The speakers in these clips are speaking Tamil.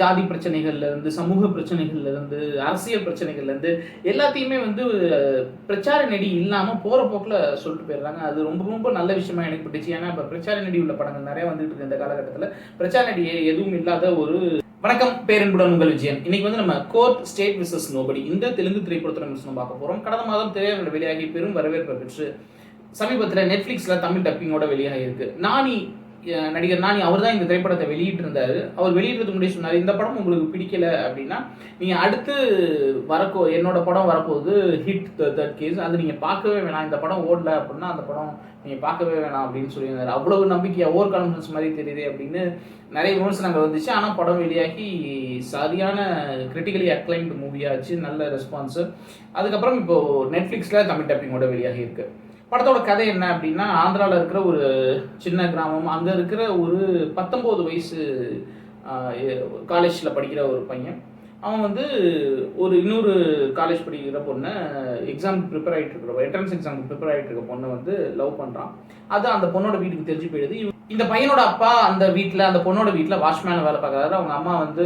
ஜாதி பிரச்சனைகள்லேருந்து, சமூக பிரச்சனைகள்லேருந்து, அரசியல் பிரச்சனைகள்லேருந்து எல்லாத்தையுமே வந்து பிரச்சார நெடி இல்லாமல் போகிற போக்கில் சொல்லிட்டு போயிடுறாங்க. அது ரொம்ப ரொம்ப நல்ல விஷயமா எனக்கு பட்டுச்சு. ஏன்னா இப்போ பிரச்சார நெடி உள்ள படங்கள் நிறைய வந்துட்டு இருக்கு இந்த காலகட்டத்தில். பிரச்சார நெடி எதுவும் இல்லாத ஒரு வணக்கம், பேரன்புடன் உங்கள் விஜயன். இன்னைக்கு வந்து நம்ம கோர்ட் ஸ்டேட் விசஸ் நோபடி இந்த தெலுங்கு திரைப்படத்தை நம்ம பார்க்க போகிறோம். கடந்த மாதம் திரையரங்கில் வெளியாகி பெரும் வரவேற்பை பெற்று சமீபத்தில் நெட்ஃப்ளிக்ஸில் தமிழ் டப்பிங்கோட வெளியாகி இருக்கு. நடிகர் நானி அவர் தான் இந்த திரைப்படத்தை வெளியிட்டிருந்தாரு. அவர் வெளியிடுறதுக்கு முன்னாடி சொன்னார், இந்த படம் உங்களுக்கு பிடிக்கல அப்படின்னா நீங்கள் அடுத்து என்னோட படம் வரப்போகுது ஹிட் தேர்ட் கேஸ், அது நீங்கள் பார்க்கவே வேணாம். இந்த படம் ஓடல அப்படின்னா அந்த படம் நீங்கள் பார்க்கவே வேணாம் அப்படின்னு சொல்லியிருந்தாரு. அவ்வளவு நம்பிக்கையாக ஓவர் கான்ஃபிடன்ஸ் மாதிரி தெரியுது அப்படின்னு நிறைய விமர்சனங்கள் வந்துச்சு. ஆனால் படம் வெளியாகி சரியான கிரிட்டிக்கலி அக்ளைம்டு மூவியாச்சு, நல்ல ரெஸ்பான்ஸு. அதுக்கப்புறம் இப்போது நெட்ஃப்ளிக்ஸில் தமிழ் டப்பிங்கோட வெளியாகி இருக்கு. படத்தோட கதை என்ன அப்படின்னா, ஆந்திராவில் இருக்கிற ஒரு சின்ன கிராமம், அங்கே இருக்கிற ஒரு 19 வயசு காலேஜில் படிக்கிற ஒரு பையன். அவன் வந்து இன்னொரு காலேஜ் படிக்கிற பொண்ணை எக்ஸாமுக்கு ப்ரிப்பேர் ஆகிட்டு இருக்கிற என்ட்ரன்ஸ் எக்ஸாமுக்கு ப்ரிப்பேர் ஆகிட்டு இருக்க பொண்ணை வந்து லவ் பண்ணுறான். அது அந்த பொண்ணோட வீட்டுக்கு தெரிஞ்சு போயிடுது. இந்த பையனோட அப்பா அந்த பொண்ணோட வீட்டில் வாட்ச்மேனை வேலை பார்க்குறாரு. அவங்க அம்மா வந்து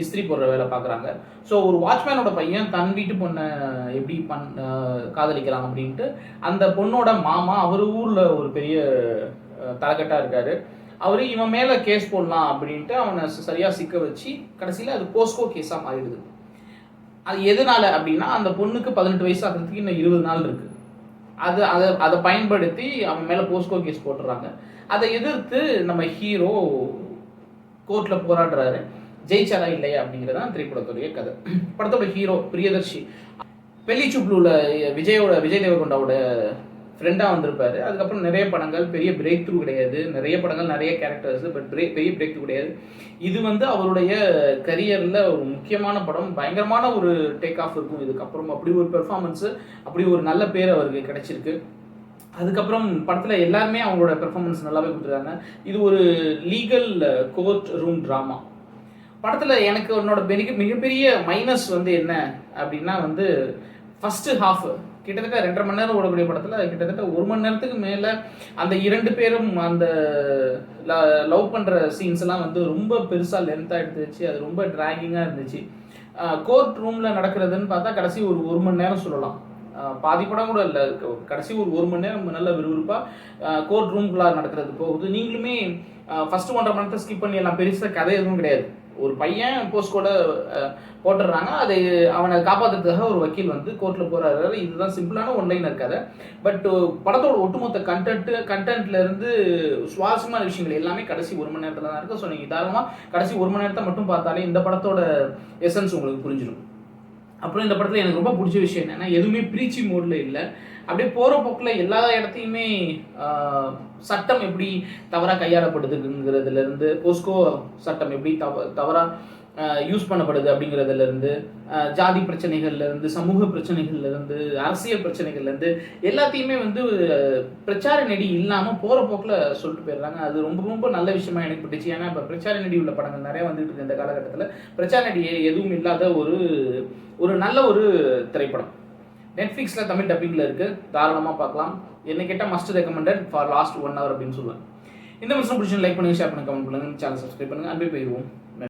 இஸ்திரி போடுற வேலை பார்க்குறாங்க. ஸோ ஒரு வாட்ச்மேனோட பையன் தன் வீட்டு பொண்ணை எப்படி காதலிக்கிறான் அப்படின்ட்டு அந்த பொண்ணோட மாமா அவர் ஊரில் ஒரு பெரிய தலைக்கட்டாக இருக்காரு. அவர் இவன் மேலே கேஸ் போடலாம் அப்படின்ட்டு அவனை சரியாக சிக்க வச்சு கடைசியில் அது போஸ்கோ கேஸாக மாறிடுது. அது எதனால அப்படின்னா, அந்த பொண்ணுக்கு 18 வயசு ஆகிறதுக்கு இன்னும் 20 நாள் இருக்குது. அதை பயன்படுத்தி அவன் மேலே போஸ்கோ கேஸ் போட்டுறாங்க. அதை எதிர்த்து நம்ம ஹீரோ கோர்ட்டில் போராடுறாரு. ஜெயிச்சாரா இல்லையா அப்படிங்கிறது தான் திரைப்படத்துடைய கதை. படத்தோட ஹீரோ பிரியதர்ஷி விஜய் தேவரகொண்டாவோட ஃப்ரெண்டாக வந்திருப்பாரு. அதுக்கப்புறம் நிறைய படங்கள், பெரிய பிரேக் த்ரூ கிடையாது. நிறைய படங்கள், நிறைய கேரக்டர்ஸ், பட் பெரிய பிரேக் த்ரூ கிடையாது. இது வந்து அவருடைய கரியரில் ஒரு முக்கியமான படம். பயங்கரமான ஒரு டேக் ஆஃப் இருக்கும் இதுக்கப்புறம். அப்படி ஒரு பெர்ஃபார்மன்ஸு, அப்படி ஒரு நல்ல பேர் அவருக்கு கிடைச்சிருக்கு. அதுக்கப்புறம் படத்தில் எல்லாருமே அவங்களோட பெர்ஃபார்மன்ஸ் நல்லாவே கொடுத்துருக்காங்க. இது ஒரு லீகல் கோர்ட் ரூம் ட்ராமா. படத்தில் எனக்கு என்னோட மிகப்பெரிய மைனஸ் வந்து என்ன அப்படின்னா வந்து, ஃபஸ்ட்டு ஹாஃப் கிட்டத்தட்ட 2.5 மணி நேரம் ஓடக்கூடிய படத்தில் கிட்டத்தட்ட 1 மணி நேரத்துக்கு மேலே அந்த 2 பேரும் அந்த லவ் பண்ணுற சீன்ஸ் எல்லாம் வந்து ரொம்ப பெருசாக லென்த்தாக எடுத்துச்சு. அது ரொம்ப ட்ராகிங்காக இருந்துச்சு. கோர்ட் ரூமில் நடக்கிறதுன்னு பார்த்தா கடைசி ஒரு 1 மணி நேரம் சொல்லலாம். பாதி படம் கூட இல்லை, கடைசி ஒரு 1 மணி நேரம் நல்ல விறுவிறுப்பாக கோர்ட் ரூம்குள்ளாக நடக்கிறது போகுது. நீங்களுமே ஃபஸ்ட்டு 1.5 மணி நேரத்தை ஸ்கிப் பண்ணி எல்லாம் பெருசாக கதை எதுவும் கிடையாது. ஒரு பையன் போஸ்கோட போட்டுடுறாங்க. அதை அவனை காப்பாற்றுறதுக்காக ஒரு வக்கீல் வந்து கோர்ட்டில் போகிறாரு. இதுதான் சிம்பிளான ஒன்லைனர் கதை. பட் படத்தோட ஒட்டுமொத்த கண்டென்ட்லேருந்து சுவாரஸ்யமான விஷயங்கள் எல்லாமே கடைசி 1 மணி நேரத்தில் தான் இருக்குது. ஸோ நீங்கள் தாராளமாக கடைசி 1 மணி நேரத்தை மட்டும் பார்த்தாலே இந்த படத்தோட எசன்ஸ் உங்களுக்கு புரிஞ்சிடும். அப்புறம் இந்த படத்தில் எனக்கு ரொம்ப பிடிச்ச விஷயம் என்னென்னா, எதுவுமே ப்ரீச்சி மோடில் இல்லை. அப்படியே போகிற போக்கில் எல்லா இடத்தையுமே சட்டம் எப்படி தவறாக கையாளப்படுதுங்கிறதுலேருந்து, போஸ்கோ சட்டம் எப்படி தவறாக யூஸ் பண்ணப்படுது அப்படிங்கிறதுலேருந்து, ஜாதி பிரச்சனைகள்லேருந்து, சமூக பிரச்சனைகள்லேருந்து, அரசியல் பிரச்சனைகள்லேருந்து எல்லாத்தையுமே வந்து பிரச்சார நெடி இல்லாமல் போகிற போக்கில் சொல்லிட்டு போயிடுறாங்க. அது ரொம்ப ரொம்ப நல்ல விஷயமா எனக்கு பட்டுச்சு. ஏன்னா இப்போ பிரச்சார நெடி உள்ள படங்கள் நிறைய வந்துட்டு இருக்கு இந்த காலகட்டத்தில். பிரச்சார நெடி எதுவும் இல்லாத ஒரு நல்ல ஒரு திரைப்படம். நெட்ஃப்ளிக்ஸில் தமிழ் டப்பிங்கில் இருக்குது, தாராளமாக பார்க்கலாம். என்ன கேட்டால் must recommended for last 1 hour அப்படின்னு சொல்லுவேன். இந்த விஷயம் பிடிச்சி லைக் பண்ணுங்கள், ஷேர் பண்ணுங்கள், கமெண்ட் பண்ணுங்கள், சேனல் சப்ஸ்கிரைப் பண்ணுங்கள். அன்பே போயிடுவோம்.